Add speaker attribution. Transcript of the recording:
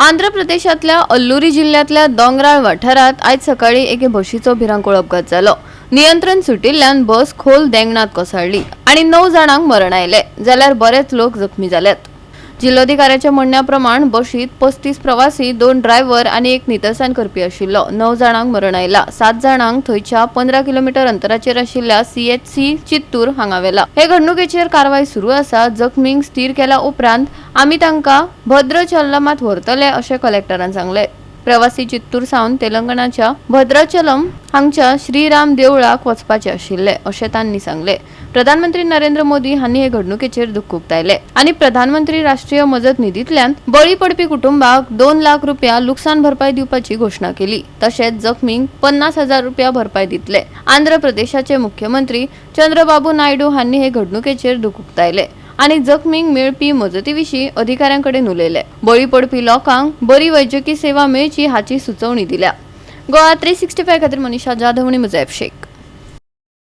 Speaker 1: आंध्र प्रदेशातल्या अल्लुरी जिल्ह्यातल्या दोंगराळ वाठारात आज सकाळी एके बशीचो भिरांकूळ अपघात जालो। नियंत्रण सुटिल्ल्यान बस खोल देंगणात कोसळली आणि 9 जाणांक मरण आयले, जाल्यार बरेच लोक जखमी जाल्यात। जिल्लोधिकाऱ्याच्या म्हणण्याप्रमाण बशीत 35 प्रवासी, 2 ड्रायव्हर आणि एक नितळसाण करपी आशिल्लो। 9 जाणांक मरण आयला, 7 जाणांक थंयच्या 15 किलोमीटर अंतराचेर आशिल्ल्या CHC चित्तूर हांगा व्हेला। हे घडणुकेचेर कारवाई सुरू आसा। जखमींक स्थिर केल्या उपरांत आमी तांकां भद्राचलमात व्हरतले अशें कलेक्टरान सांगले। प्रवासी चित्तूर सावन तेलंगणाच्या भद्राचलम हांगच्या श्रीराम देवळाक वचपाचे आशिल्ले अशें तांणी सांगले। प्रधानमंत्री नरेंद्र मोदी हांणी हे घडणुकेचेर दुख्ख उक्तायले आणि प्रधानमंत्री राष्ट्रीय मजत निधींतल्यान बळी पडपी कुटुंबाक 2 लाख रुपया लुकसाण भरपाई दिवपाची घोषणा केली। तशेंच जखमींक 50,000 रुपया भरपाई दितले। आंध्र प्रदेशाचे मुख्यमंत्री चंद्रबाबू नायडू हांणी हे घडणुकेचेर दुख्ख उक्तायले आणि जखमींक मेळपी मजतीविशीं अधिकाऱ्यांकडेन उलयले। बळी पडपी लोकांक बरी वैजकी सेवा मेळची हाची सुचोवणी दिल्या। गोवा 365 खातीर मनीषा जाधव आणि मुजैब शेख।